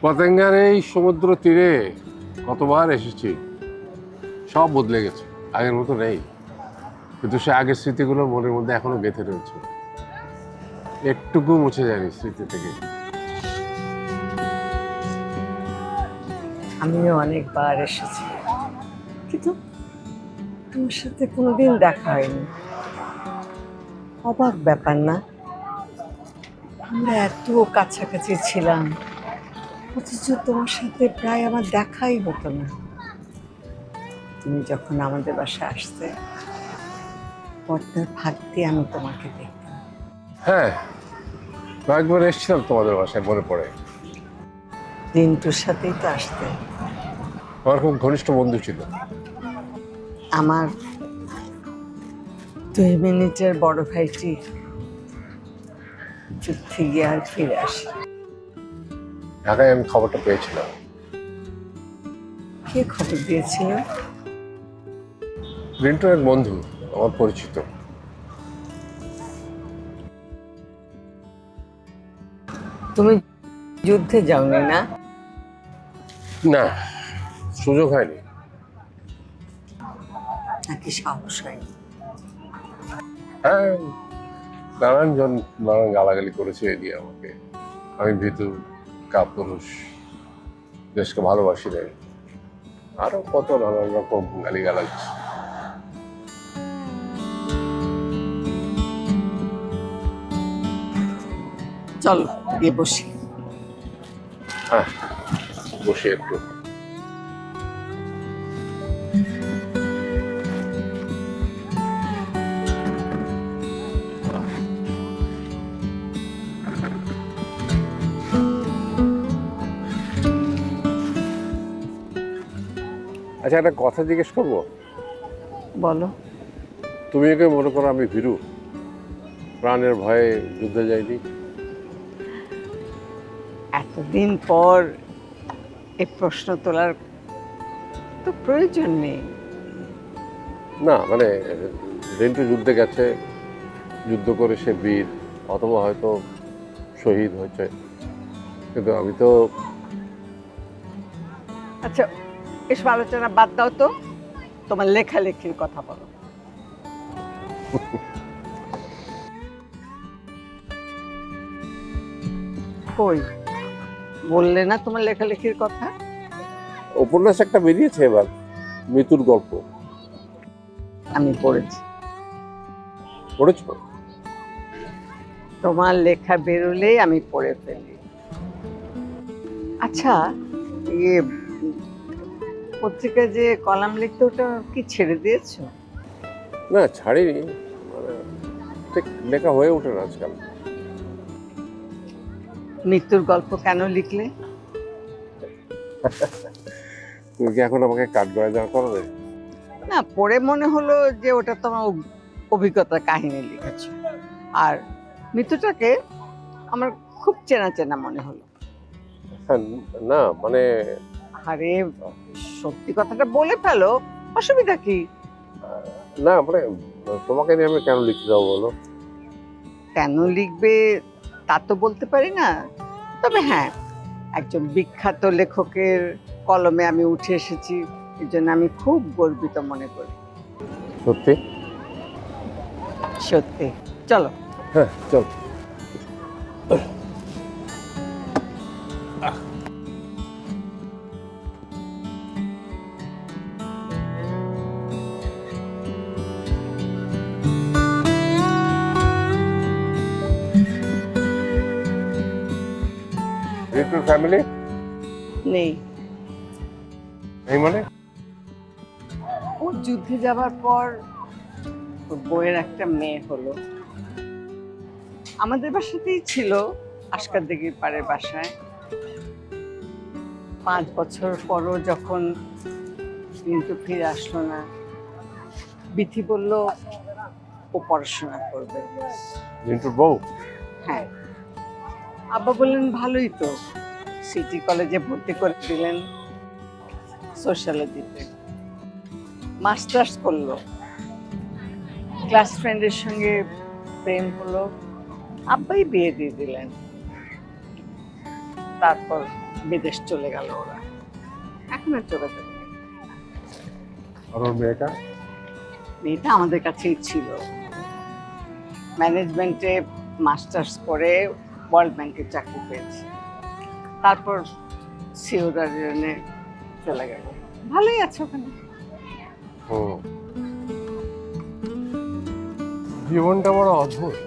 পতেঙ্গার এই সমুদ্র তীরে কতবার এসেছি, সব বদলে গেছে, আগের মতো নেই। কিন্তু সে আগের স্মৃতিগুলো মনের মধ্যে এখনো গেঁথে রয়েছে, একটুকু মুছে যায়নি স্মৃতি থেকে। আমিও অনেকবার এসেছি, কিন্তু তোমার সাথে কোনোদিন দেখা হয়নি। অবাক ব্যাপার না? আমরা এত কাছাকাছি ছিলাম, অথচ তোমার সাথে প্রায় আমার দেখাই হতো না। তুমি যখন আমাদের বাসায় আসতে, পর্দার ফাঁক দিয়ে আমি তোমাকে দেখতাম। হ্যাঁ, কয়েকবার এসেছিলাম তোমাদের বাসায়, মনে পড়ে। রিন্টুর সাথেই তো আসতে। আমার খুব ঘনিষ্ঠ বন্ধু ছিল। আমার 2 মিনিটের বড় ভাইটি যুদ্ধে গিয়ে আর ফিরে আসে। ঢাকায় আমি খবরটা পেয়েছিলাম। কে খবর দিয়েছিল? রিন্টু এক বন্ধু, আমার পরিচিত। তুমি যুদ্ধে যাওনি না? না, সুযোগ হয়নি। নাকি সাহস হয়নি? হ্যাঁ, নানান গালাগালি করেছে এ দিয়ে আমাকে। আমি ভীতু, কাপুরুষ, দেশকে ভালোবাসি নাই, আরো কত নানান রকম গালিগালাজ। চল গিয়ে বসি। হ্যাঁ, বসে একটু। আচ্ছা, একটা কথা জিজ্ঞেস করবো? বলো। তুমি একে মনে করো আমি ভীরু, প্রাণের ভয়ে যুদ্ধে যাইনি? এতদিন পর এই প্রশ্ন তোলার তো প্রয়োজন নেই। না, মানে রিন্টু যুদ্ধে গেছে, যুদ্ধ করে সে বীর, অথবা হয়তো শহীদ হয়েছে, কিন্তু আমি তো। আচ্ছা, এসব আলোচনা বাদ দাও তো, তোমার লেখালেখির কথা বলো। কই, বললে না তোমার লেখালেখির কথা? উপন্যাস একটা বেরিয়েছে এবার, মৃত্যুর গল্প। আমি পড়েছি। পড়েছ? তোমার লেখা বেরোলেই আমি পড়ে ফেলি। আচ্ছা, ইয়ে পত্রিকায় যে কলাম লিখতে, ওটা কি ছেড়ে দিয়েছো? না, ছাড়িনি, মানে ঠিক লেখা হয়ে ওঠে না আজকাল। মৃত্যুর গল্প কেন লিখলে? তুমি কি এখন আমাকে কাঠগড়ায় দাঁড় করাবে? না, পড়ে মনে হলো যে ওটা তোমার অভিজ্ঞতার কাহিনী লিখেছো, আর মৃত্যুটাকে আমার খুব চেনা চেনা মনে হলো। না মানে, আরে সত্যি কথাটা বলে ফেলো, অসুবিধা কি? না মানে, তোমাকে নিয়ে আমি কেন লিখতে যাবো বলো? কেন লিখবে তা তো বলতে পারি না, তবে হ্যাঁ, একজন বিখ্যাত লেখকের কলমে আমি উঠে এসেছি, এর জন্য আমি খুব গর্বিত মনে করি। সত্যি? সত্যি। চলো। হ্যাঁ, চল। রিন্টুর ফ্যামিলি নেই। এই মানে? ও যুদ্ধে যাবার পর ওর বউয়ের একটা মেয়ে হলো, আমাদের বাসাতেই ছিল, আশকার দিঘির পাড়ের বাসায়। 5 বছর পরও যখন কিন্তু ফিরে আসলো না, বিথি বলল ও পড়াশোনা করবে। রিন্টুর বউ? হ্যাঁ। আব্বা বললেন ভালোই তো, সিটি কলেজে ভর্তি করে দিলেন সোশ্যালজিতে। মাস্টার্স করলো, ক্লাস ফ্রেন্ডের সঙ্গে প্রেম হলো, আব্বাই বিয়ে দিয়ে দিলেন। তারপর বিদেশ চলে গেল ওরা, এখন আর যোগাযোগ নেই। আর ওর মেয়েটা? মেয়েটা আমাদের কাছেই ছিল, ম্যানেজমেন্টে মাস্টার্স করে ওয়ার্ল্ড ব্যাংকের চাকরি পেয়েছে, তারপর সিওরারিয়নে চলে গেল, ভালোই আছে ওখানে। জীবনটা বড় অদ্ভুত।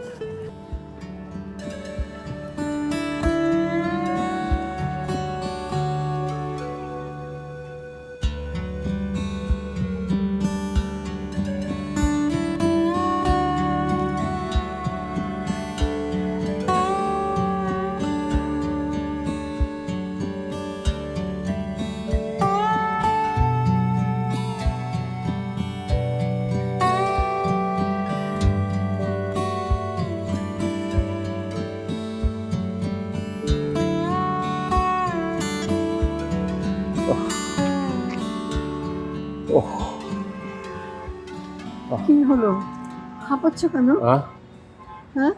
কি হলো, হাঁপাচ্ছ কেন? হ্যাঁ,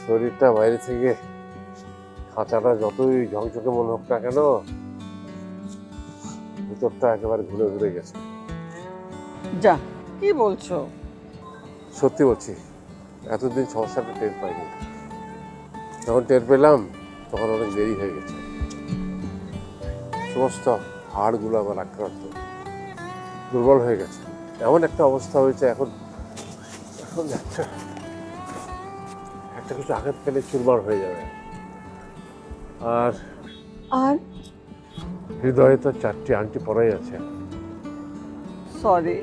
শরীরটা বাইরে থেকে খাঁচাটা যতই ঝকঝকে মনে হোক না কেন, ভিতরটা একেবারে ঘুরে ঘুরে গেছে। যা, কি বলছো? সত্যি বলছি, এতদিন সমস্যাটা টের পাইনি, যখন টের পেলাম তখন অনেক দেরি হয়ে গেছে। সমস্ত হাড়গুলো আমার আক্রান্ত, দুর্বল হয়ে গেছে, এমন একটা অবস্থা হয়েছে এখন এখন একটা কিছু আঘাত পেলে চুরমার হয়ে যাবে। আর আর হৃদয়ে তো 4টি আংটি পরাই আছে। সরি।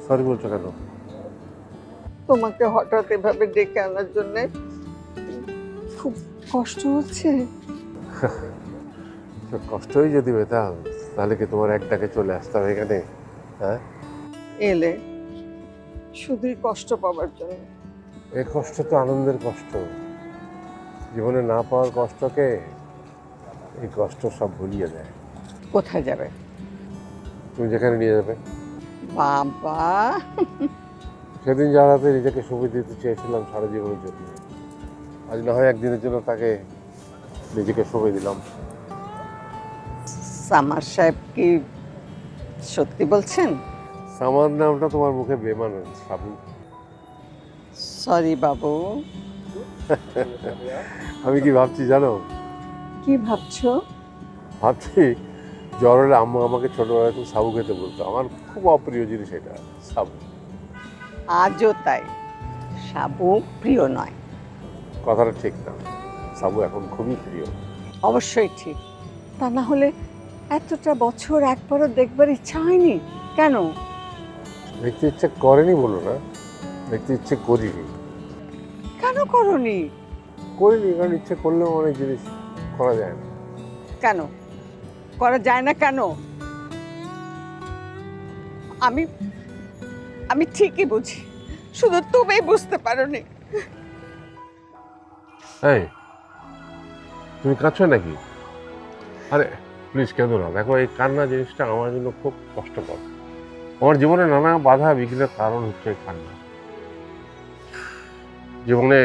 সরি বলছো কেন? তোমাকে হঠাৎ এভাবে ডেকে আনার জন্য খুব কষ্ট হচ্ছে। কষ্টই যদি পেতাম তাহলে কি তোমার এক ডাকে চলে আসতাম এখানে? হ্যাঁ, এলে শুধুই কষ্ট পাওয়ার জন্য। এই কষ্ট তো আনন্দের কষ্ট, জীবনে না পাওয়ার কষ্টকে এই কষ্ট সব ভুলিয়ে দেয়। কোথায় যাবে? তুমি যেখানে নিয়ে যাবে। বাবা, সেদিন যার হাতে নিজেকে সুবিধা দিতে চেয়েছিলাম সারা জীবনের জন্য, আজ না হয় একদিনের জন্য তাকে নিজেকে সময় দিলাম। সামার সাহেব কি সত্যি বলছেন? সামার নামটা তোমার মুখে বেমানান সাবু। সরি বাবু। আমি কি ভাবছি জানো? কি ভাবছো? ভাবছি জ্বর হলে আম্মু আমাকে ছোটবেলায় খুব সাবু খেতে বলতো, আমার খুব অপ্রিয় জিনিস এটা সাবু। আজও তাই, সাবু প্রিয় নয়। কথাটা ঠিক না, সাবু এখন খুবই প্রিয়। অবশ্যই ঠিক, তা না হলে এতটা বছর একবারও দেখবার ইচ্ছা হয়নি কেন? দেখতে ইচ্ছে করেনি বলো না, দেখতে ইচ্ছে করিনি। কেন করনি? করিনি কারণ ইচ্ছে করলেও অনেক জিনিস করা যায় না। কেন করা যায় না কেন? আমি আমি ঠিকই বুঝি, শুধু তুমি বুঝতে পারোনি। এই, তুমি কাঁদছো নাকি? আরে প্লিজ কেঁদো না, দেখো এই কান্না জিনিসটা আমার জন্য খুব কষ্টকর। আমার জীবনে নানা বাধা বিঘ্নের কারণ হচ্ছে এই কান্না। জীবনে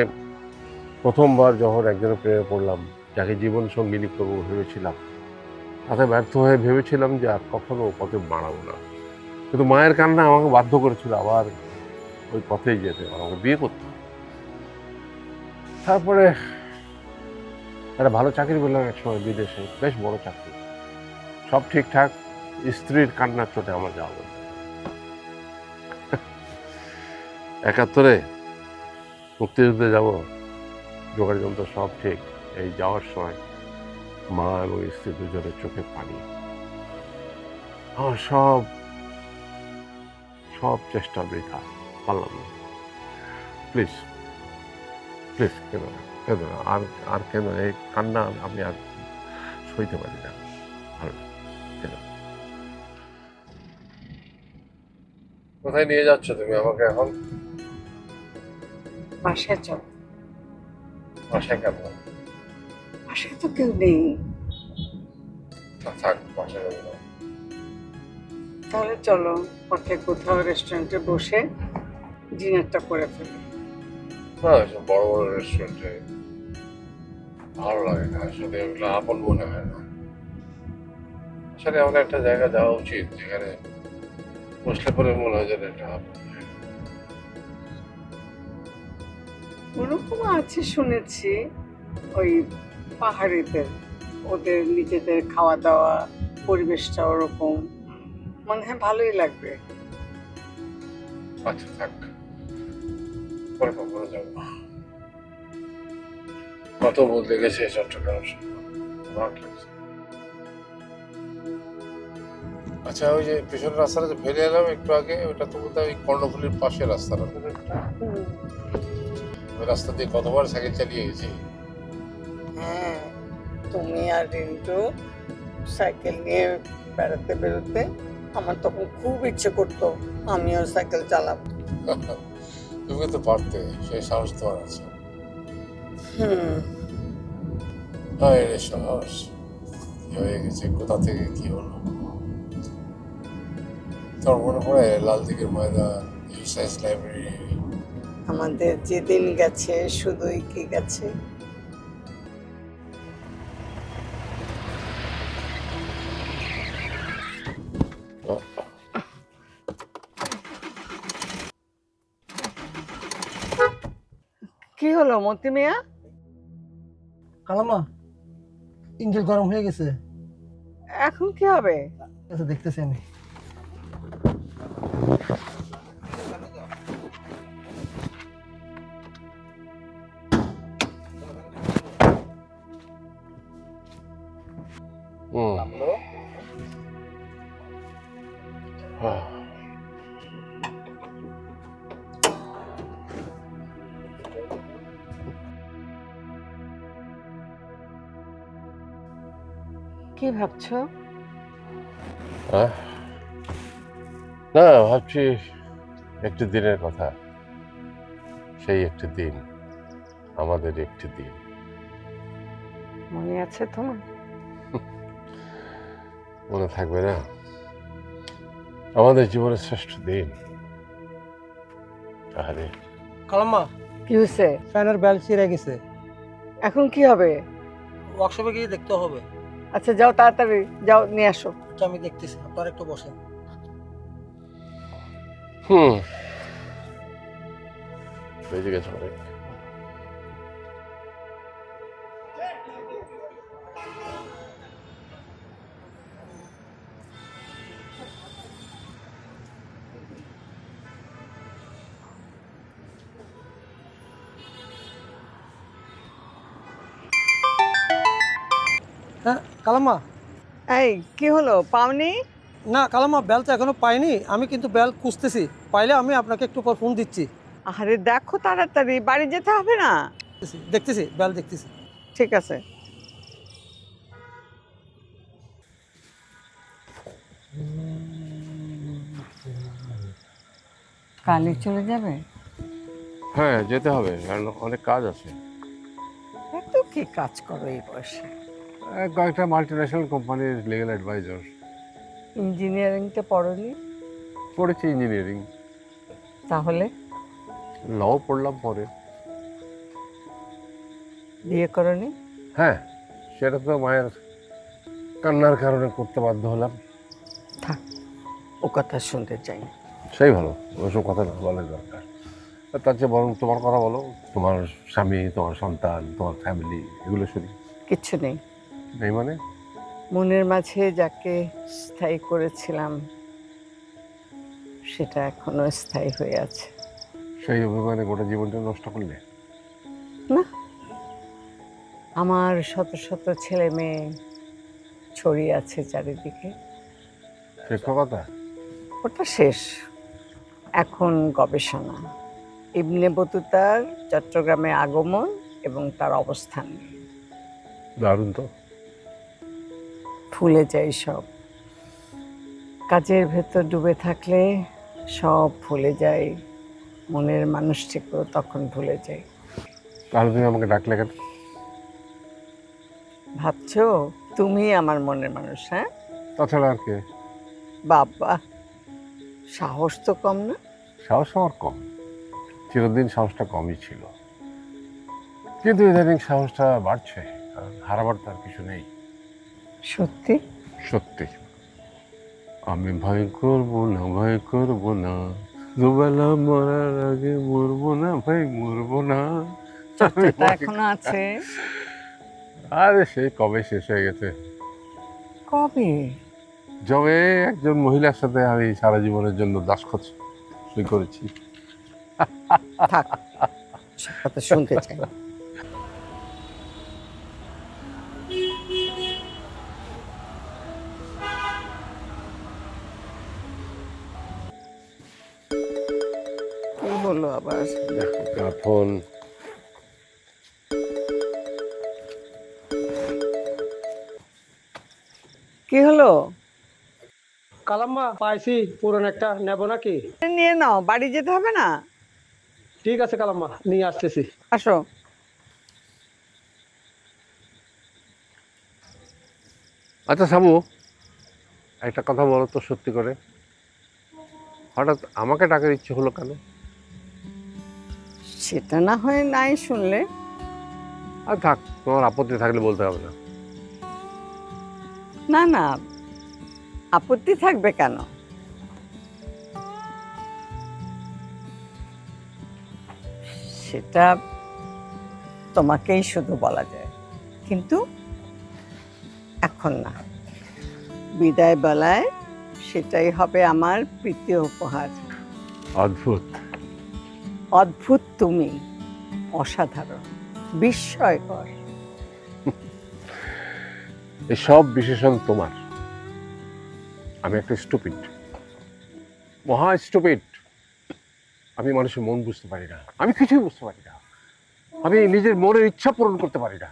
প্রথমবার যখন একজনের প্রেমে পড়লাম, যাকে জীবন সঙ্গিনী করবো ভেবেছিলাম, তাতে ব্যর্থ হয়ে ভেবেছিলাম যে আর কখনো পথে বাড়াবো না, কিন্তু মায়ের কান্না আমাকে বাধ্য করেছিল আবার ওই পথেই যেতে, আমাকে বিয়ে করতে। তারপরে একটা ভালো চাকরি পেলাম এক সময় বিদেশে, বেশ বড় চাকরি, সব ঠিকঠাক, স্ত্রীর কান্নার চোটে আমার যাওয়া বলতে 71-এ মুক্তিযুদ্ধে যাব, জোগাড় যন্ত্র সব ঠিক, এই যাওয়ার সময় মা এবং স্ত্রী দুজনের চোখে পানি। আমার সব সব চেষ্টা বৃথা, পারলাম না। প্লিজ প্লিজ কেন না, কেন না, আর আর কেন এই কান্না আমি আর সইতে পারি না। ভালো কেন? কোথায় নিয়ে যাচ্ছ তুমি আমাকে এখন? বাসায় চল। বাসায় কেন? বাসায় তো কেউ নেই। থাক, বাসায় যাবো না। তাহলে চলো পথে কোথাও রেস্টুরেন্টে বসে ডিনারটা করে ফেলি। না এসব বড় বড় রেস্টুরেন্টে ভালো লাগে না, আসলে ওগুলো আপন মনে হয় না। আসলে আমাদের একটা জায়গা যাওয়া উচিত যেখানে বসলে পরে মনে হয় যেন একটা আপন জায়গা। ওরকম আছে শুনেছি, ওই পাহাড়িদের, ওদের নিজেদের খাওয়া দাওয়া পরিবেশটা ওরকম, মনে হয় ভালোই লাগবে। আচ্ছা থাক, পরে কখনো যাবো। কত বদলে গেছে চট্টগ্রাম শহর, অবাক লাগছে। আচ্ছা ওই যে পিছনের রাস্তাটা যে ফেলে এলাম একটু আগে, ওটা তো বোধহয় ওই কর্ণফুলির পাশের রাস্তাটা। ওই রাস্তা দিয়ে কতবার সাইকেল চালিয়ে গেছি। হ্যাঁ, তুমি আর রিন্টু সাইকেল নিয়ে বেড়াতে বেরোতে আমার তখন খুব ইচ্ছে করতো আমিও সাইকেল চালাবো। তুমি তো পারতে, সেই সাহস তোমার আছে। হয় রে সাহস, কি হয়ে গেছে, কোথা থেকে কি হলো। তোর মনে পড়ে লাল দিঘির ময়দান, ইউসাইজ লাইব্রেরি? আমাদের যেদিন গেছে শুধুই কি গেছে। কি হলো মতি মিয়া? কালামা, ইঞ্জিন গরম হয়ে গেছে। এখন কি হবে? আচ্ছা দেখতেছি আমি। কি ভাবছো? না ভাবছি একটি দিনের কথা, সেই একটি দিন, আমাদের একটি দিন। মনে আছে তোমার? মনে থাকবে না? আমাদের জীবনের শ্রেষ্ঠ দিন। আরে কালামা, কি হয়েছে? ফ্যানের বেল ছিঁড়ে গেছে। এখন কি হবে? ওয়ার্কশপে গিয়ে দেখতে হবে। আচ্ছা যাও, তাড়াতাড়ি যাও, নিয়ে আসো। আচ্ছা আমি দেখতেছি, আপনারা একটু বসেন। বেজে গেছে অনেক। হ্যাঁ কালামা। এই কি হলো, পাওনি? না কালামা, বেল তো এখনো পাইনি। আমি কিন্তু বেল খুঁজতেছি, পাইলে আমি আপনাকে একটু পর ফোন দিচ্ছি। আরে দেখো তাড়াতাড়ি, বাড়ি যেতে হবে না? দেখতেছি, বেল দেখতেছি। ঠিক আছে। কালই চলে যাবে? হ্যাঁ যেতে হবে, কারণ অনেক কাজ আছে। এত কি কাজ করো এই বয়সে? কয়েকটা মাল্টিন্যাশনাল কোম্পানির লিগ্যাল অ্যাডভাইজার। ইঞ্জিনিয়ারিংটা পড়োনি? পড়েছি ইঞ্জিনিয়ারিং, তাহলে ল পড়লাম পরে। বিয়ে করনি? হ্যাঁ সেটা তো মায়ের কান্নার কারণে করতে বাধ্য হলাম। থাক, ও কথা শুনতে চাই না। সেই ভালো, ওসব কথা না বলার দরকার। তার চেয়ে বরং তোমার কথা বলো, তোমার স্বামী, তোমার সন্তান, তোমার ফ্যামিলি, এগুলো শুনি। কিচ্ছু নেই। নেই মানে? মনের মাঝে যাকে স্থায়ী করেছিলাম সেটা এখনো স্থায়ী হয়ে আছে। সেই অভিমানে গোটা জীবনটা নষ্ট করলে? না, আমার শত শত ছেলে মেয়ে ছড়িয়ে আছে চারিদিকে। শিক্ষকতা? ওটা শেষ, এখন গবেষণা। ইবনে বতুতার চট্টগ্রামে আগমন এবং তার অবস্থান। দারুণ তো। ভুলে যাই সব, কাজের ভেতর ডুবে থাকলে সব ভুলে যাই, মনের মানুষটিকেও তখন ভুলে যাই। তাহলে তুমি আমাকে ডাকলে কেন? ভাবছো তুমি আমার মনের মানুষ? হ্যাঁ, তাছাড়া আর কে? বাবা, সাহস তো কম না? সাহস আমার কম, চিরদিন সাহসটা কমই ছিল। কিন্তু ইদানিং সাহসটা বাড়ছে, কারণ হারাবার তার কিছু নেই। সত্যি? সত্যি। আমি ভয় করবো না, ভয় করবো না, দুবেলা মরার আগে মরবো না ভাই, মরবো না। চর্চাটা এখনো আছে? আরে সেই কবে শেষ হয়ে গেছে। কবে? যবে একজন মহিলার সাথে আমি সারা জীবনের জন্য দাসখত সই করেছি। থাক, সব কথা শুনতে চাই না। কি হলো আবার? ফোন। কি হলো? কালাম্মা পাইছি, পুরন একটা নেব নাকি? নিয়ে নাও, বাড়ি যেতে হবে না? ঠিক আছে কালাম্মা, নিয়ে আসতেছি। আসো। আচ্ছা সামু, একটা কথা বলো তো সত্যি করে, হঠাৎ আমাকে টাকার ইচ্ছে হলো কেন? সেটা না হয় নাই শুনলে। আর থাক, তোমার আপত্তি থাকলে বলতে হবে না। না না, আপত্তি থাকবে কেন? সেটা তোমাকেই শুধু বলা যায়, কিন্তু এখন না। বিদায় বেলায় সেটাই হবে আমার প্রীতি উপহার। অদ্ভুত। অদ্ভুত তুমি, অসাধারণ, বিস্ময়কর। এই সব বিশেষণ তোমার। আমি একটা স্টুপিড, মহা স্টুপিড। আমি মানুষের মন বুঝতে পারি না, আমি কিছুই বুঝতে পারি না। আমি নিজের মনের ইচ্ছা পূরণ করতে পারি না।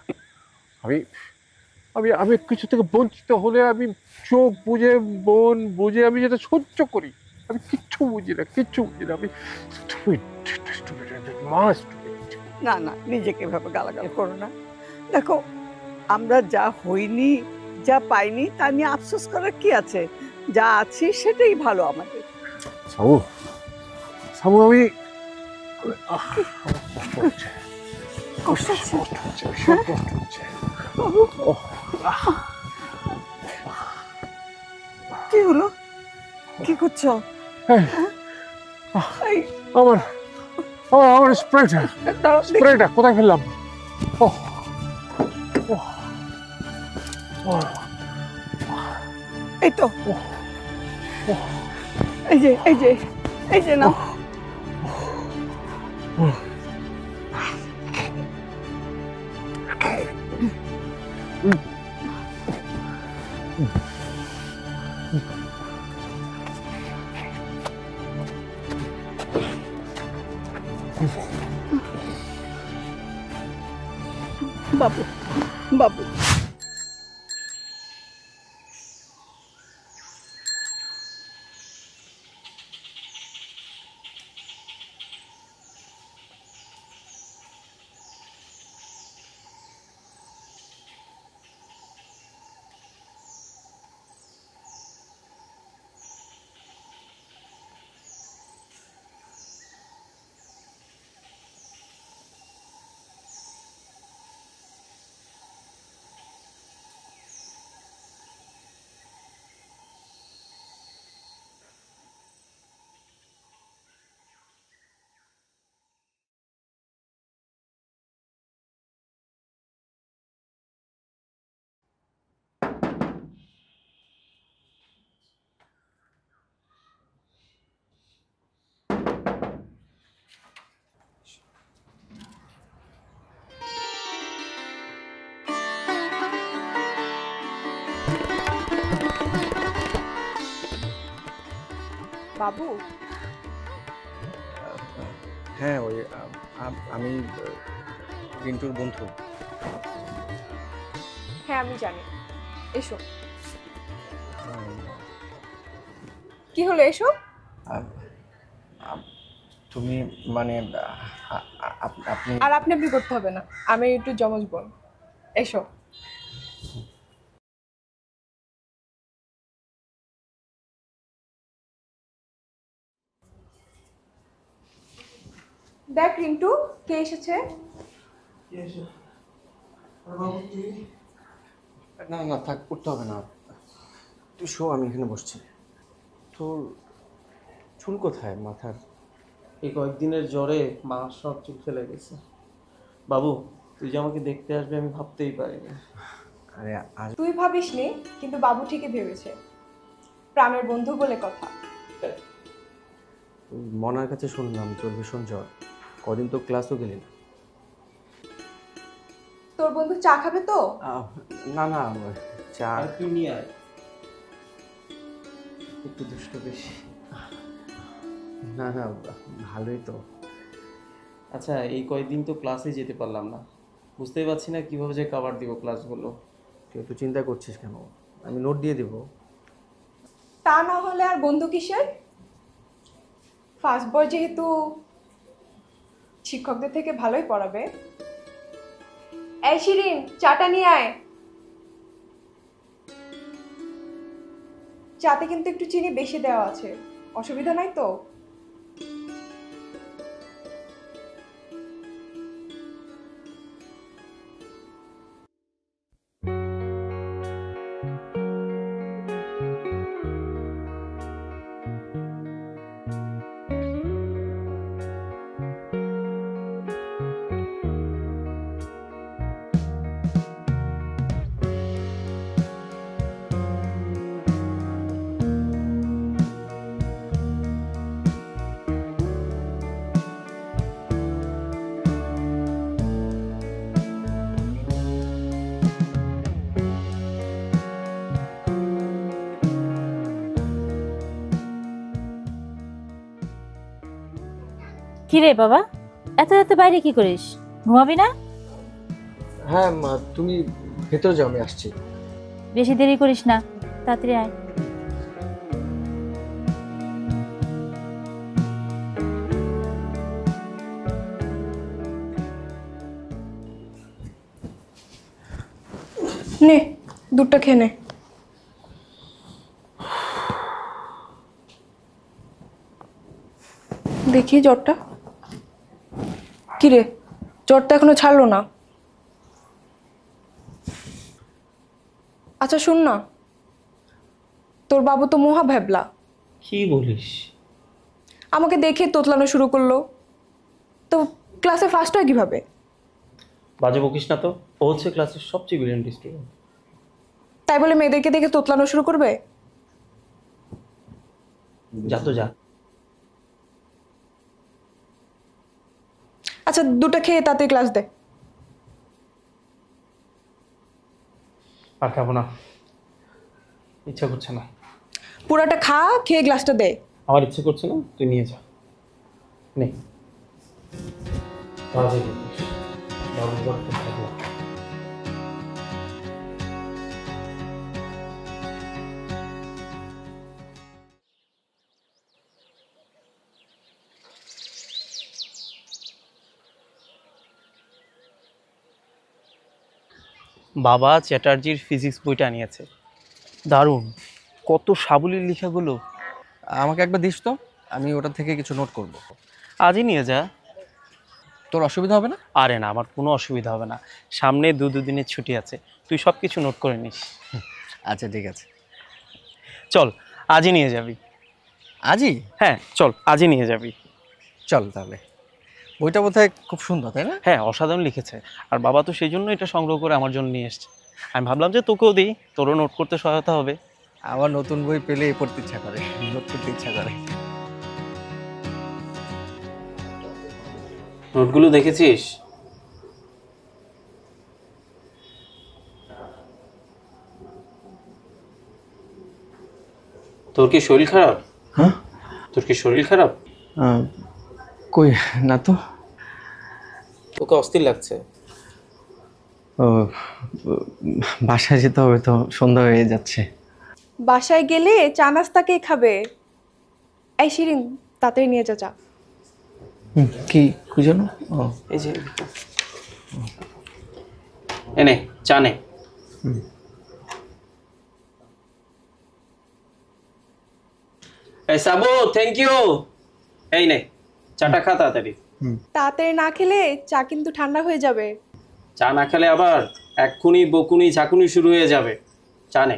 আমি আমি আমি কিছু থেকে বঞ্চিত হলে আমি চোখ বুঝে, মন বুঝে আমি যেটা সহ্য করি। আমি কিচ্ছু বুঝি না, কিচ্ছু বুঝি না। আমি স্টুপিড, স্টুপিড, মহা স্টুপিড। না না, নিজেকে এভাবে গালাগাল করো না। দেখো, আমরা যা হইনি, যা পাইনি তা নিয়ে আফসোস করার কি আছে? যা আছি সেটাই ভালো আমাদের। সামু, সামু, আমি কষ্ট হচ্ছে, কষ্ট হচ্ছে? কষ্ট হচ্ছে, ভীষণ কষ্ট হচ্ছে। বাবু, কি হলো? কি করছো? এই, এই, আমার আমার স্প্রেটা, দাঁড়াও, দেখি। স্প্রেটা কোথায় ফেললাম? ওহ, ওহ, ওহ, এই তো, এই যে, এই যে, এই যে নাও। বাবু, বাবু, বাবু, হ্যাঁ ওই আমি রিন্টুর বন্ধু। হ্যাঁ আমি জানি। এসো। কি হলো, এসো। তুমি মানে আপনি আর আপনি আপনি করতে হবে না, আমি একটু জমজ বোন। এসো। দেখ রিন্টু, কে এসেছে? না না থাক, উঠতে হবে না, তুই শো, আমি এখানে বসছি। তোর চুল কোথায় মাথার? এই কয়েকদিনের জ্বরে মা সব চুল ফেলে গেছে। বাবু, তুই যে আমাকে দেখতে আসবে আমি ভাবতেই পারিনি। আরে আজ তুই ভাবিসনি, কিন্তু বাবু ঠিকই ভেবেছে। প্রাণের বন্ধু বলে কথা। মনার কাছে শুনলাম তোর ভীষণ জ্বর, কদিন তো ক্লাসও গেলি না। তোর বন্ধু চা খাবে তো? না না, চা তুই নিয়ে আয়, একটু দুষ্ট বেশি। না না, ভালোই তো। আচ্ছা, এই কয়েকদিন তো ক্লাসে যেতে পারলাম না, বুঝতেই পারছি না কিভাবে যে কভার দিব ক্লাসগুলো। তুই একটু চিন্তা করছিস কেন? আমি নোট দিয়ে দিব। তা না হলে আর বন্ধু কিসের? ফার্স্ট বয় যেহেতু শিক্ষকদের থেকে ভালোই পড়াবে। এই শিরিন, চাটা নিয়ে আয়। চাতে কিন্তু একটু চিনি বেশি দেওয়া আছে, অসুবিধা নাই তো? কি রে বাবা, এত রাতে বাইরে কি করিস? ঘুমাবি না? হ্যাঁ মা, তুমি ভেতরে যাও, আমি আসছি। বেশি দেরি করিস না, তাড়াতাড়ি আয়। নে, দুধটা খেয়ে নে। দেখি জ্বরটা। কিরে, জ্বরটা এখনো ছাড়লো না? আচ্ছা শোন না, তোর বাবু তো মহা ভ্যাবলা। কি বলিস? আমাকে দেখে তোতলানো শুরু করলো। তো ক্লাসে ফার্স্ট হয় কিভাবে? বাজে বকিস না তো, ও হচ্ছে ক্লাসের সবচেয়ে ব্রিলিয়েন্ট স্টুডেন্ট। তাই বলে মেয়েদেরকে দেখে তোতলানো শুরু করবে? যা তো যা। আচ্ছা দুটো খেয়ে তাতে ক্লাস দে। আর খাবো না, ইচ্ছা করছে না। পুরাটা খা, খেয়ে গ্লাসটা দে। আমার ইচ্ছে করছে না, তুই নিয়ে যা। নে, তাড়াতাড়ি করিস। বাবুর জ্বর তো থাকলো। বাবা চ্যাটার্জির ফিজিক্স বইটা নিয়েছে, দারুণ, কত সাবলীল লেখাগুলো। আমাকে একবার দিস তো, আমি ওটা থেকে কিছু নোট করব। আজই নিয়ে যা। তোর অসুবিধা হবে না? আরে না, আমার কোনো অসুবিধা হবে না, সামনে দুদিনের ছুটি আছে, তুই সব কিছু নোট করে নিস। আচ্ছা ঠিক আছে, চল আজই নিয়ে যাবি। আজই? হ্যাঁ চল, আজই নিয়ে যাবি। চল তাহলে। বইটা বোধহয় খুব সুন্দর, তাই না? হ্যাঁ অসাধারণ লিখেছে, আর বাবা তো সেই জন্য এটা সংগ্রহ করে আমার জন্য নিয়ে এসছে। আমি ভাবলাম যে তোকেও দিই, তোরও নোট করতে সহায়তা হবে। আবার নতুন বই পেলে পড়তে ইচ্ছা করে, নোট করতে ইচ্ছা করে। নোটগুলো দেখেছিস? তোর কি শরীর খারাপ? হ্যাঁ, তোর কি শরীর খারাপ? কই না তো। তোকে অস্থির লাগছে। ও, বাসায় যেতে হবে তো, সন্ধ্যা হয়ে যাচ্ছে। বাসায় গেলে চা নাস্তা কে খাবে? এই শিরিন, তাড়াতাড়ি নিয়ে যা চা। কি খুঁজানো? ও এই যে এনে চা নে। এই সাবু, থ্যাংক ইউ। এই নে চাটা খা তাড়াতাড়ি। তাড়াতাড়ি না খেলে চা কিন্তু ঠান্ডা হয়ে যাবে। চা না খেলে আবার এক্ষুনি বকুনি ঝাঁকুনি শুরু হয়ে যাবে। চা নে।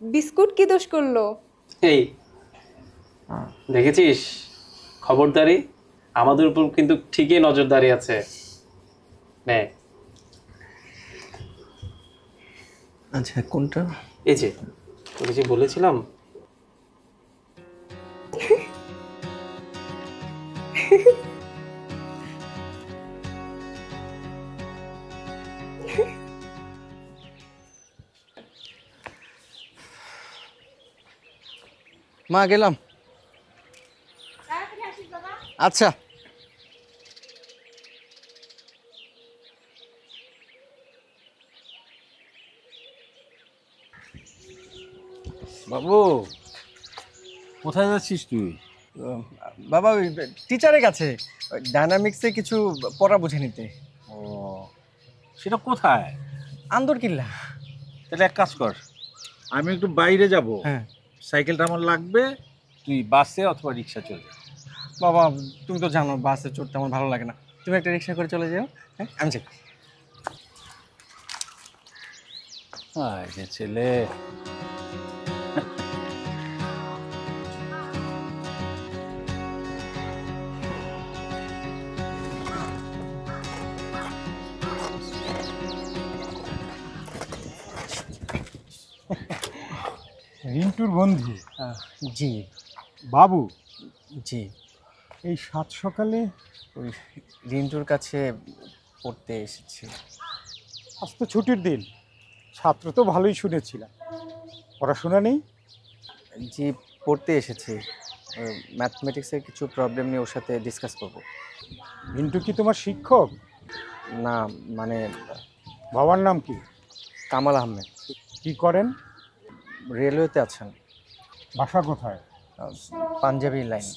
বিস্কুট কি দোষ করলো? এই দেখেছিস, খবরদারি, আমাদের উপর কিন্তু ঠিকই নজরদারি আছে। নে। আচ্ছা কোনটা? এই যে তোকে যে বলেছিলাম। মা গেলাম। আচ্ছা। বাবু, কোথায় যাচ্ছিস তুই? বাবা ওই টিচারের কাছে ডায়নামিক্সে কিছু পড়া বুঝে নিতে। ও, সেটা কোথায়? আন্দর কিল্লা। তাহলে এক কাজ কর, আমি একটু বাইরে যাব, হ্যাঁ সাইকেলটা আমার লাগবে, তুই বাসে অথবা রিক্সা চলে যা। বাবা তুমি তো জানো বাসে চড়তে আমার ভালো লাগে না, তুমি একটা রিক্সা করে চলে যাও। হ্যাঁ আমি যাই। আরে ছেলে, রিন্টুর বন্ধু? জি বাবু, জি। এই সাত সকালে? ওই রিন্টুর কাছে পড়তে এসেছি। আজ তো ছুটির দিন, ছাত্র তো ভালোই শুনেছিলাম, পড়াশোনা নেই? জি পড়তে এসেছি, ম্যাথমেটিক্সের কিছু প্রবলেম নিয়ে ওর সাথে ডিসকাস করব। রিন্টু কি তোমার শিক্ষক? না মানে বাবার নাম কি? কামাল আহমেদ। কি করেন? রেলওয়েতে আছেন। বাসা কোথায়? পাঞ্জাবি লাইন।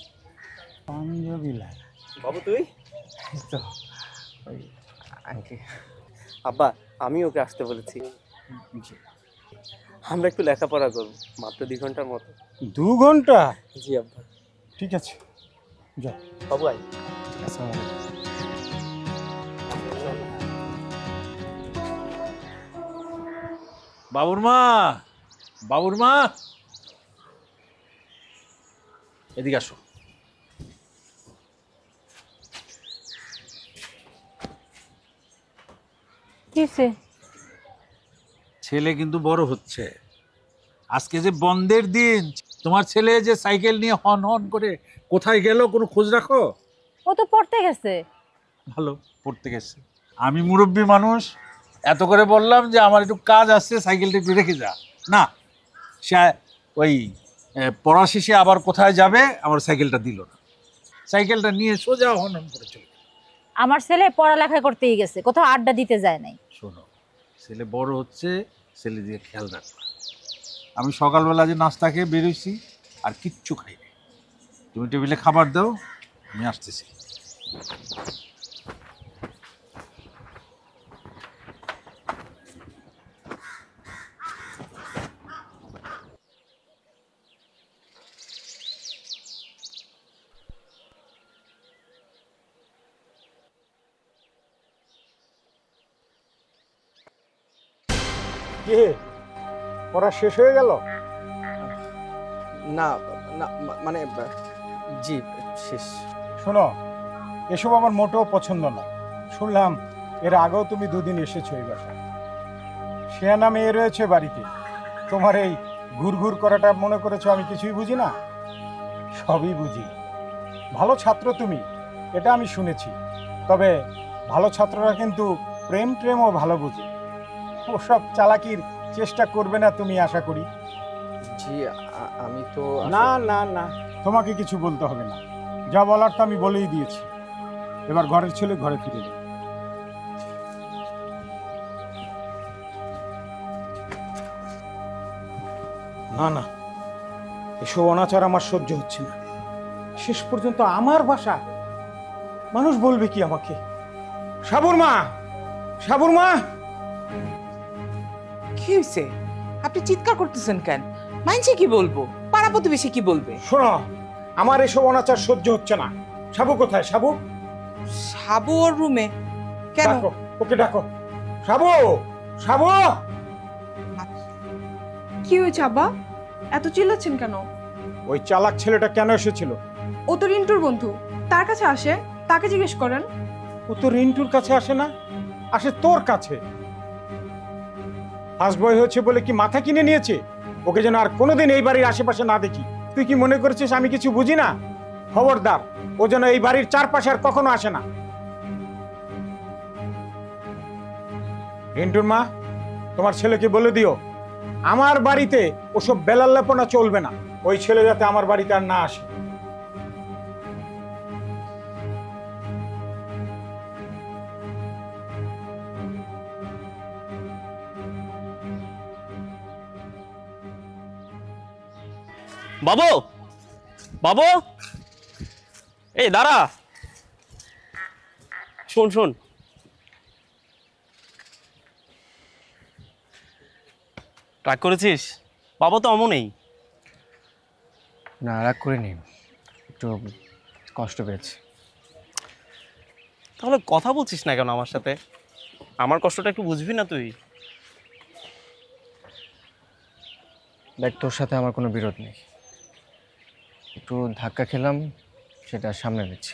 পাঞ্জাবি লাইন। বাবু তুই? তো ওই আঙ্কি। আব্বা, আমি ওকে আসতে বলেছি। জি আমরা একটু লেখাপড়া করব, মাত্র 2 ঘন্টার মতো। 2 ঘন্টা? জি আব্বা। ঠিক আছে, যাও। বাবু আই। আসসালামু আলাইকুম। বাবুর মা, বাবুর মা, এদিকে আসো। কিসে? ছেলে কিন্তু বড় হচ্ছে, আজকে যে বন্ধের দিন, তোমার ছেলে যে সাইকেল নিয়ে হন হন করে কোথায় গেল কোনো খোঁজ রাখো? ও তো পড়তে গেছে। ভালো, পড়তে গেছে। আমি মুরব্বী মানুষ, এত করে বললাম যে আমার একটু কাজ আছে, সাইকেলটা একটু রেখে যা। না, সে ওই পড়া শেষে আবার কোথায় যাবে, আমার সাইকেলটা দিল না। সাইকেলটা নিয়ে সোজা হনন করে চলে গেল। আমার ছেলে পড়ালেখা করতেই গেছে, কোথাও আড্ডা দিতে যায় নাই। শোনো, ছেলে বড় হচ্ছে, ছেলে দিয়ে খেয়াল রাখবা। আমি সকালবেলা যে নাস্তা খেয়ে বেরোইছি আর কিচ্ছু খাইনি, তুমি টেবিলে খাবার দাও, আমি আসতেছি। কে? পড়া শেষ হয়ে গেল? না না মানে জি শেষ। শোনো, এসব আমার মোটেও পছন্দ না। শুনলাম এর আগেও তুমি 2 দিন এসেছো এই বাসায়। শেয়ানা মেয়ে রয়েছে বাড়িতে, তোমার এই ঘুরঘুর করাটা মনে করেছো আমি কিছুই বুঝি না? সবই বুঝি। ভালো ছাত্র তুমি, এটা আমি শুনেছি। তবে ভালো ছাত্ররা কিন্তু প্রেম প্রেমও ভালো বুঝে। ওসব চালাকির চেষ্টা করবে না তুমি, আশা করি। জি আমি তো না না না, তোমাকে কিছু বলতে হবে না, যা বলার তো আমি বলেই দিয়েছি। এবার ঘরের ছেলে ঘরে ফিরে যাও। না না, এসব অনাচার আমার সহ্য হচ্ছে না। শেষ পর্যন্ত আমার বাসা, মানুষ বলবে কি আমাকে? সাবুর মা, সাবুর মা! কি হয়েছে? আপনি চিৎকার করতেছেন কেন? মাইনছে কি বলবো? পাড়া প্রতিবেশী কি বলবে? শোনো, আমার এসব অনাচার সহ্য হচ্ছে না। সাবু কোথায়? সাবু? সাবু ওর রুমে। কেন? ডাকো, ওকে ডাকো। সাবু, সাবু। কি হয়েছে আব্বা? এত চিল্লাচ্ছেন কেন? ওই চালাক ছেলেটা কেন এসেছিল? ও তো রিন্টুর বন্ধু, তার কাছে আসে, তাকে জিজ্ঞেস করেন। ও তো রিন্টুর কাছে আসে না, আসে তোর কাছে। ফার্স্ট বয় হয়েছে বলে কি মাথা কিনে নিয়েছে? ওকে যেন আর কোনোদিন এই বাড়ির আশেপাশে না দেখি। তুই কি মনে করেছিস আমি কিছু বুঝি না? খবরদার, ও যেন এই বাড়ির চারপাশে আর কখনো আসে না। রিন্টুর মা, তোমার ছেলেকে বলে দিও আমার বাড়িতে ওসব বেলাল্লাপনা চলবে না। ওই ছেলে যাতে আমার বাড়িতে আর না আসে। বাবু, বাবু, এই দাঁড়া, শোন শোন, রাগ করেছিস? বাবা তো অমনই। না, রাগ করিনি, একটু কষ্ট পেয়েছি। তাহলে কথা বলছিস না কেন আমার সাথে? আমার কষ্টটা একটু বুঝবি না তুই? দেখ, তোর সাথে আমার কোনো বিরোধ নেই, একটু ধাক্কা খেলাম, সেটা সামনে নিচ্ছি।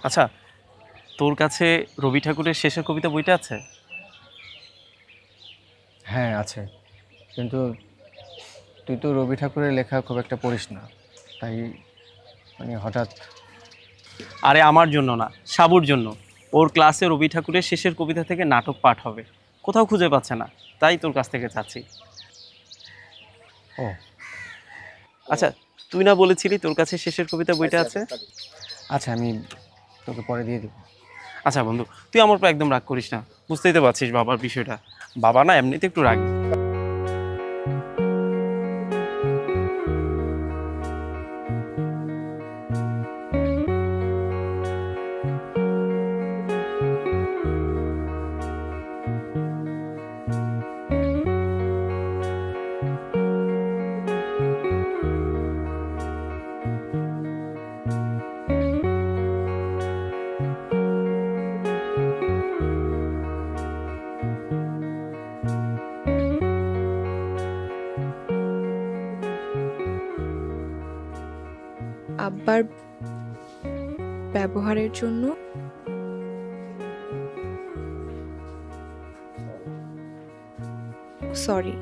আচ্ছা, তোর কাছে রবি ঠাকুরের শেষের কবিতা বইটা আছে? হ্যাঁ আছে, কিন্তু তুই তো রবি ঠাকুরের লেখা খুব একটা পড়িস না, তাই মানে হঠাৎ। আরে আমার জন্য না, সাবুর জন্য। ওর ক্লাসে রবি ঠাকুরের শেষের কবিতা থেকে নাটক পাঠ হবে, কোথাও খুঁজে পাচ্ছে না, তাই তোর কাছ থেকে চাচ্ছি। ও আচ্ছা, তুই না বলেছিলি তোর কাছে শেষের কবিতা বইটা আছে? আচ্ছা, আমি তোকে পরে দিয়ে দেবো। আচ্ছা বন্ধু, তুই আমার উপর একদম রাগ করিস না, বুঝতেই তো পারছিস বাবার বিষয়টা। বাবা না এমনিতে একটু রাগ। আব্বার ব্যবহারের জন্য সরি।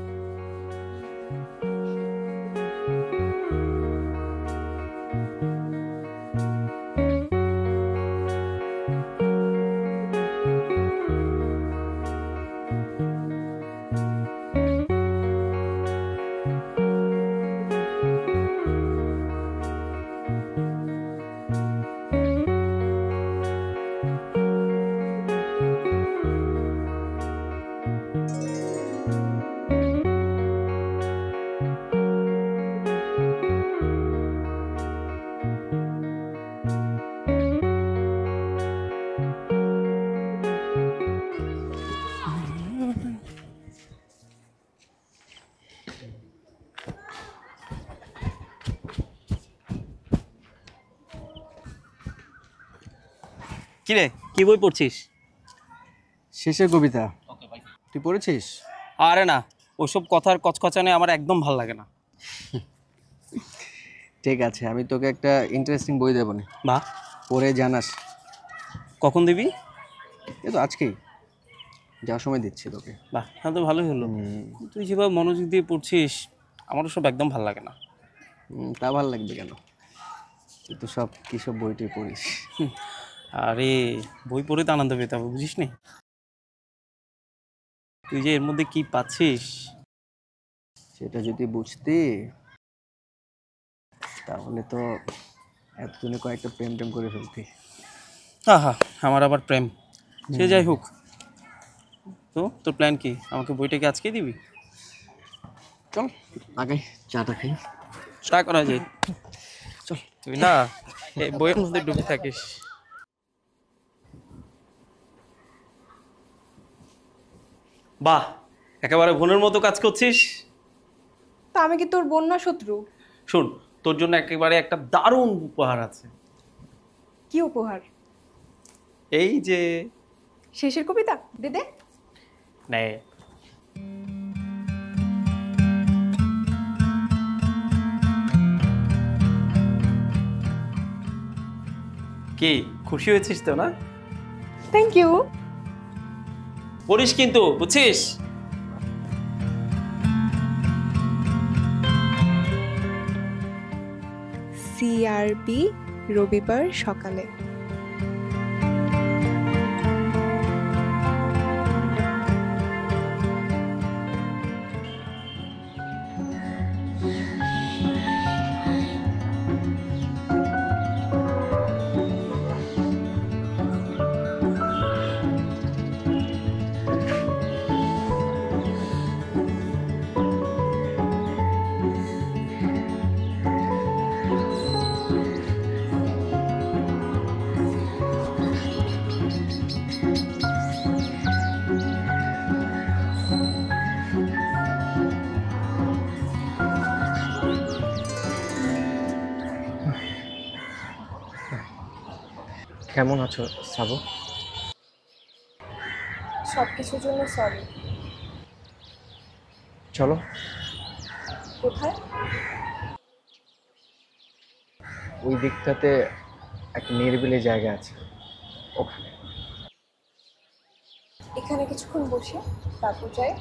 কিরে, কি বই পড়ছিস? শেষের কবিতা। তুই পড়েছিস? আরে না, ওইসব কথার কচকচানে আমার একদম ভাল লাগে না। ঠিক আছে, আমি তোকে একটা ইন্টারেস্টিং বই দেবো না, বাহ, পড়ে জানাস। কখন দিবি? এই তো আজকেই, যাওয়ার সময় দিচ্ছি তোকে। বাহ, তাহলে তো ভালোই হলো। তুই যেভাবে মনোযোগ দিয়ে পড়ছিস, আমার সব একদম ভাল লাগে না। তা ভালো লাগবে কেন? তুই তো সব কী সব বইটই পড়িস। আরে বই পড়ে তো আনন্দ পেতে হবে, বুঝিস নি? তুই যে এর মধ্যে কি পাচ্ছিস, সেটা যদি বুঝতি তাহলে তো এতদিনে কয়েকটা প্রেম টেম করে ফেলতি। হা, আমার আবার প্রেম। সে যাই হোক, তো তোর প্ল্যান কি? আমাকে বইটা কি আজকেই দিবি? চল আগে চাটা খাই। চা করা যায়। চল, তুই না এই বইয়ের মধ্যে ডুবে থাকিস। বাহ, একেবারে বোনের মতো কাজ করছিস। তা আমি কি তোর বোন না শত্রু? শোন, তোর জন্য একেবারে একটা দারুণ উপহার আছে। কি উপহার? এই যে শেষের কবিতা দে দে। নে কি খুশি হয়েছিস তো না? Thank you. পড়িস কিন্তু, বুঝছিস? সিআরবি রবিবার সকালে। কেমন আছো সাবু? সব কিছুর জন্য সরি। চলো। কোথায়? ওই দিকটাতে একটা নিরিবিলি জায়গা আছে, ওখানে। এখানে কিছুক্ষণ বসে তারপর যাই।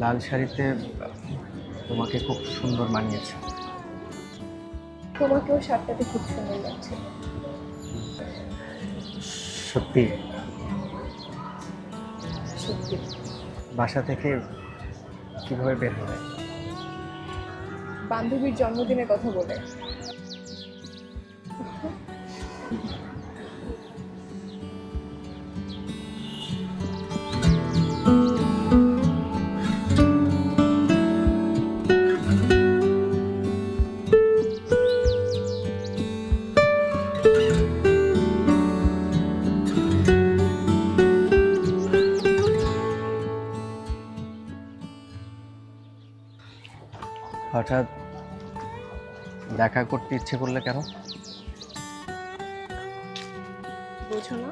লাল শাড়িতে তোমাকে খুব সুন্দর মানিয়েছে। তোমাকেও শার্টটাতে খুব সুন্দর লাগছে। সত্যি? সত্যি। বাসা থেকে কিভাবে বের হবে? বান্ধবীর জন্মদিনের কথা বলে। হঠাৎ দেখা করতে ইচ্ছে করলে কেন? বুঝো না?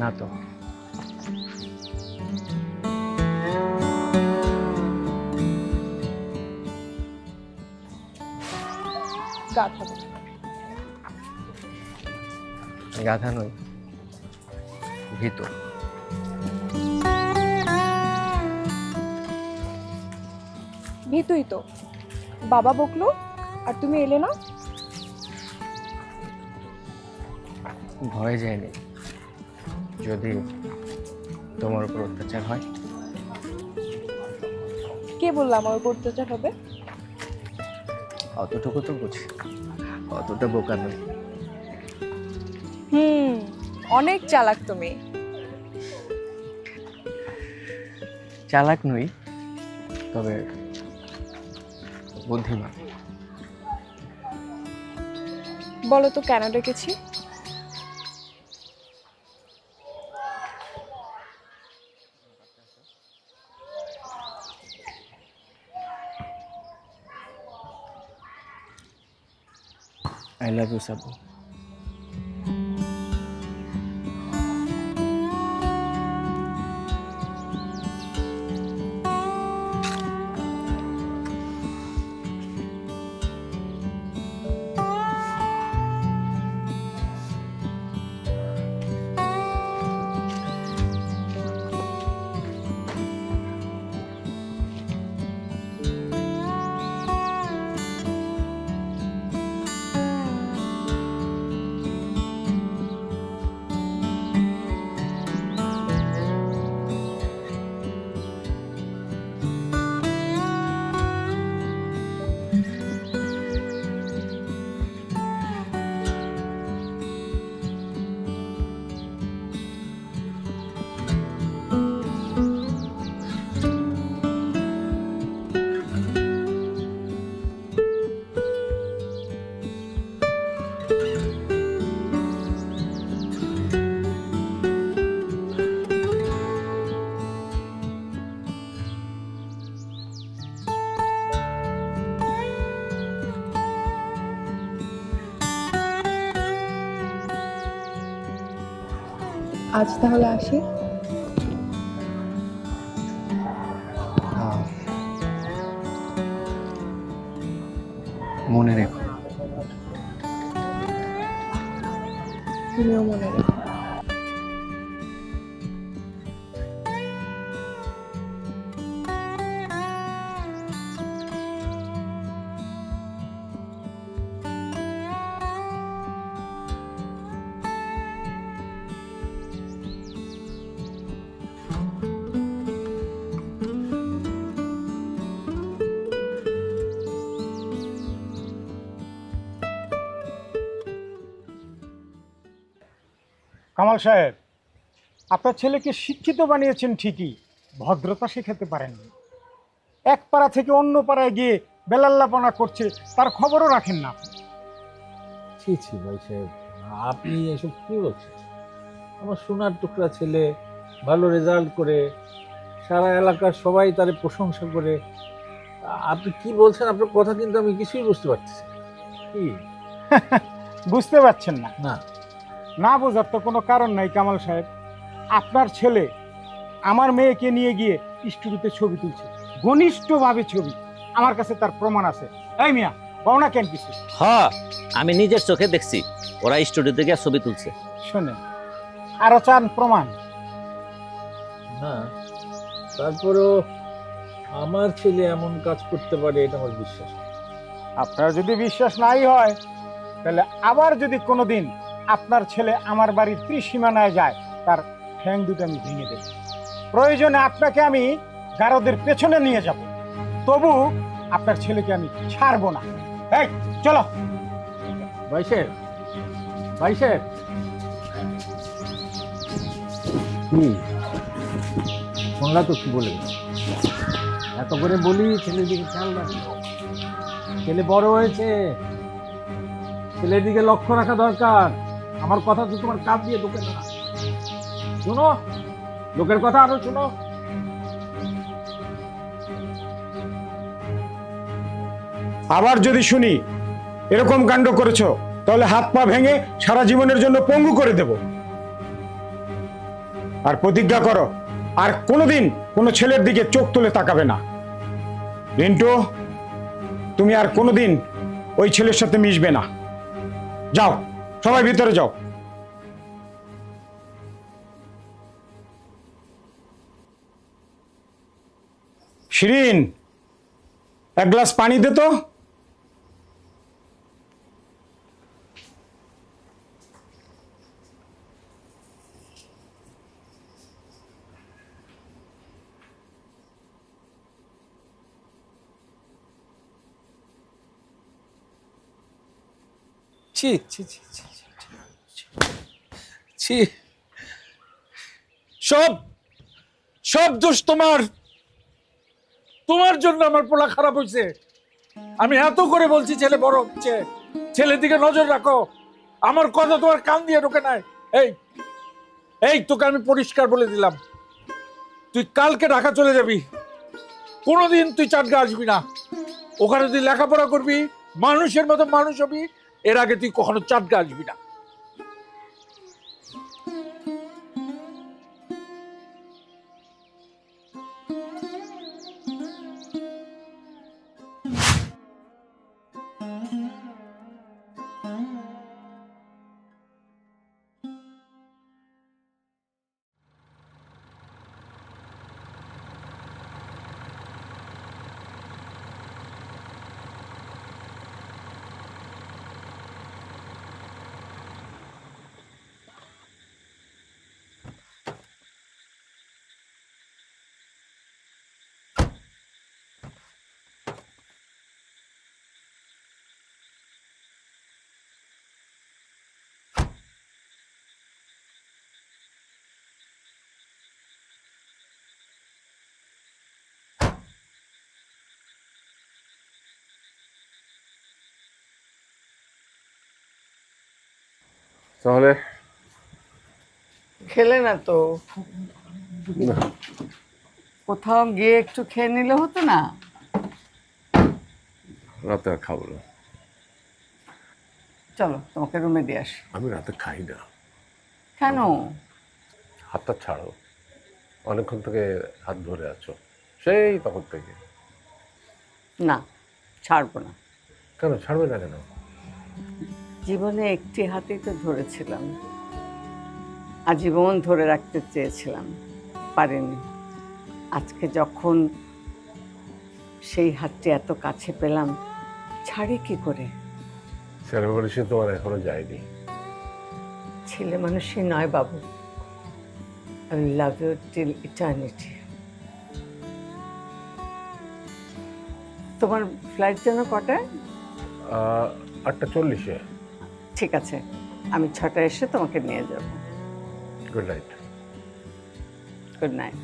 না তো। গাধা। গাধা নই, ভীত। ভীতুই তো। বাবা বকলো আর তুমি এলে না। ভয় যায়নি, যদি তোমার উপর অত্যাচার হয়। কে বললাম আমার উপর অত্যাচার হবে? অতটুকু তো বুঝি, অতটা বোকা নই। অনেক চালাক তুমি। চালাক নই, তবে বুদ্ধিমান। বলো তো কেন ডেকেছি? I love you, Sabu. আজ তাহলে আসি। মনে রেখো। তুমিও মনে রেখো। কামাল সাহেব, আপনার ছেলেকে শিক্ষিত বানিয়েছেন ঠিকই, ভদ্রতা শেখাতে পারেননি। এক পাড়া থেকে অন্য পাড়ায় গিয়ে বেলাল্লাপনা করছে, তার খবরও রাখেন না। ছি ছি ভাই সাহেব, আপনি এসব কি বলছেন? আমার সোনার টুকরা ছেলে ভালো রেজাল্ট করে সারা এলাকার সবাই তার প্রশংসা করে। আপনি কি বলছেন? আপনার কথা কিন্তু আমি কিছুই বুঝতে পারতেছি না। কি বুঝতে পারছেন না? না না বোঝার তো কোনো কারণ নাই কামাল সাহেব। আপনার ছেলে আমার মেয়েকে নিয়ে গিয়ে স্টুডিওতে ছবি তুলছে, ঘনিষ্ঠভাবে ছবি। আমার কাছে তার প্রমাণ আছে। এই মিয়া, পাওনা কেন কিছু? হ্যাঁ, আমি নিজের চোখে দেখছি ওরা স্টুডিওতে গিয়ে ছবি তুলছে। শোনেন, আরো চান প্রমাণ? না, তারপরেও আমার ছেলে এমন কাজ করতে পারে এটা আমার বিশ্বাস না। আপনার যদি বিশ্বাস নাই হয়, তাহলে আবার যদি কোনোদিন আপনার ছেলে আমার বাড়ির ত্রিসীমানায় যায়, তার ঠ্যাং দুটো আমি ভেঙে দেব। প্রয়োজনে আপনাকে আমি গারদের পেছনে নিয়ে যাব, তবু আপনার ছেলেকে আমি ছাড়বো না। এই চলো। ভাই সাহেব, ভাই সাহেব, কি শুনলা তো কি বলে? এত করে বলি ছেলের দিকে খেয়াল রাখো। ছেলে বড় হয়েছে, ছেলের দিকে লক্ষ্য রাখা দরকার। আমার কথা তো তোমার কান দিয়ে ঢোকে না। শোনো, লোকের কথা আরো শোনো। আবার যদি শুনি এরকম কাণ্ড করেছো, তাহলে হাত পা ভেঙে সারা জীবনের জন্য পঙ্গু করে দেব। আর প্রতিজ্ঞা করো, আর কোনোদিন কোনো ছেলের দিকে চোখ তুলে তাকাবে না। রিন্টু, তুমি আর কোনোদিন ওই ছেলের সাথে মিশবে না। যাও, সবাই ভিতরে যাও। শিরিন, এক গ্লাস পানি দে তো। ছি ছি ছি ছি ছি, সব সব দোষ তোমার। তোমার জন্য আমার পোলা খারাপ হয়েছে। আমি এত করে বলছি ছেলে বড় হচ্ছে, ছেলের দিকে নজর রাখো। আমার কথা তোমার কান দিয়ে ঢোকে নাই। এই এই তোকে আমি পরিষ্কার বলে দিলাম, তুই কালকে ঢাকা চলে যাবি। কোনোদিন তুই চাটগা আসবি না। ওখানে তুই লেখাপড়া করবি, মানুষের মতো মানুষ হবি। এর আগে তুই কখনো চাটগা আসবি না। তাহলে খেলে না তো, কোথাও গিয়ে একটু খেয়ে নিলে হতো না? রাতে আর খাবো না। চলো তোমাকে রুমে দিয়ে আসি। আমি রাতে খাই না। কেন? হাতটা ছাড়ো, অনেকক্ষণ থেকে হাত ধরে আছো, সেই তখন থেকে। না, ছাড়বো না। কেন ছাড়বে না কেন? জীবনে একটি হাতেই তো ধরেছিলাম, আজীবন ধরে রাখতে চেয়েছিলাম, পারিনি। আজকে যখন সেই হাতটি এত কাছে পেলাম, ছাড়ি কি করে? সেলিব্রেশন তোমার এখনো যায়নি। ছেলে মানুষই নয় বাবু। I love you till eternity. তোমার ফ্লাইট যেন কটায়? 8:40-এ। ঠিক আছে, আমি 6টায় এসে তোমাকে নিয়ে যাব। Good night. Good night.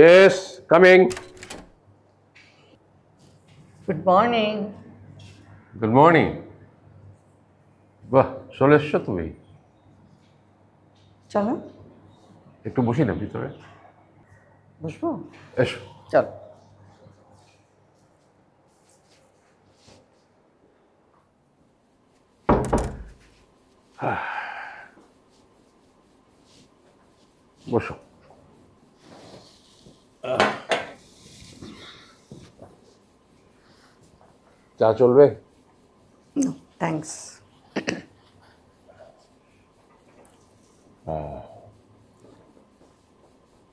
Yes, coming. Good morning. Good morning. বাহ, চলে এসছো তুমি। চলো একটু বসি না ভিতরে? বসবো? এসো। চলো। বসো। চা চলবে? থ্যাঙ্কস।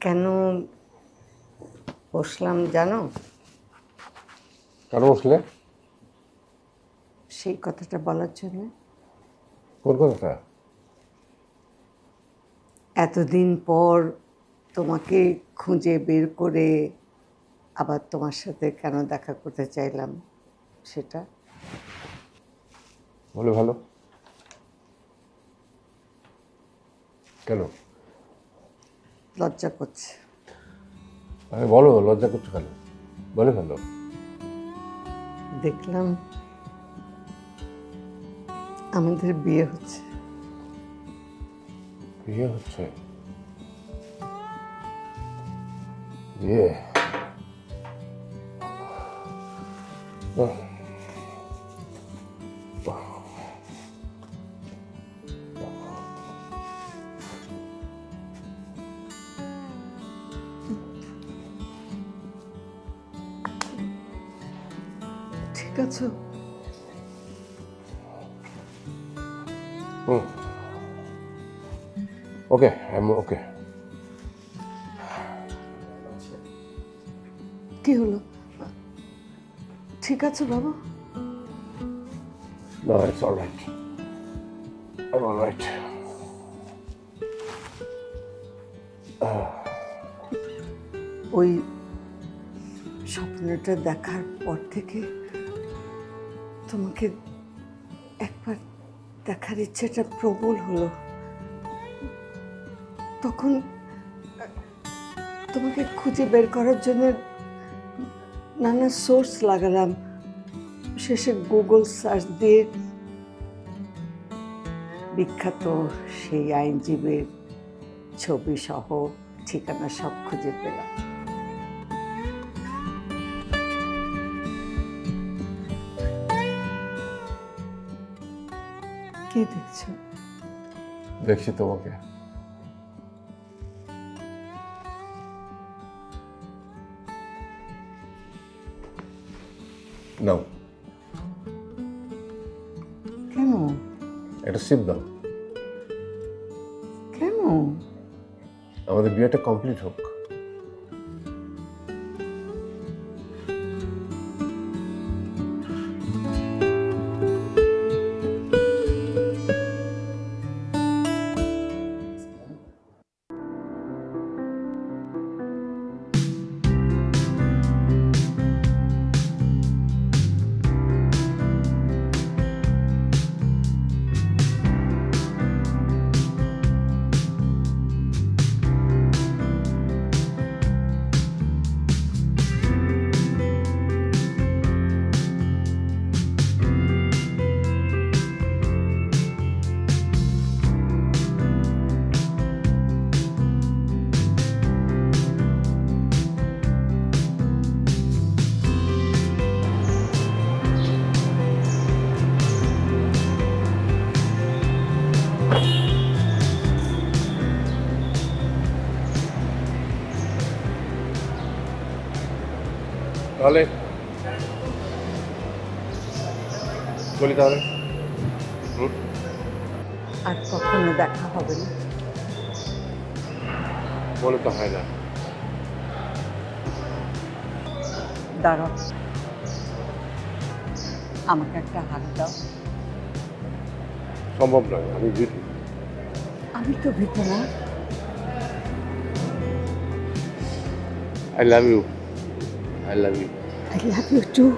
কেন বসলাম জানো? কেন বসলে? সেই কথাটা বলার জন্য। কোন কথাটা? এতদিন পর তোমাকে খুঁজে বের করে আবার তোমার সাথে কেন দেখা করতে চাইলাম সেটা। বলে ভালো। কেন? লজ্জা করছে। আরে বলো, লজ্জা করছো কেন? বলে ভালো। দেখলাম আমাদের বিয়ে হচ্ছে। বিয়ে হচ্ছে? বিয়ে? ঠিক আছে। ওকে, ওকে। কি হলো? ঠিক আছে বাবা? No, it's all right. I'm all right. ওই স্বপ্নটা দেখার পর থেকে তোমাকে একবার দেখার ইচ্ছেটা প্রবল হলো। তখন তোমাকে খুঁজে বের করার জন্য নানা সোর্স লাগালাম, শেষে গুগল সার্চ দিয়ে বিখ্যাত সেই আইনজীবীর ছবি সহ ঠিকানা সব খুঁজে পেলাম। কি দেখছো? দেখছি তোমাকে। নাও কেন? একটা সিপ দাও। কেন? আমাদের বিয়েটা কমপ্লিট হোক। তাহলে বলি তাহলে আর কখনো দেখা হবে না? মনে তো হয় না। দাঁড়াও, আমাকে একটা হাত দাও। সম্ভব নয়, আমি ভীতু। আমি তো ভীতু না। I love you. I love you. I love you too.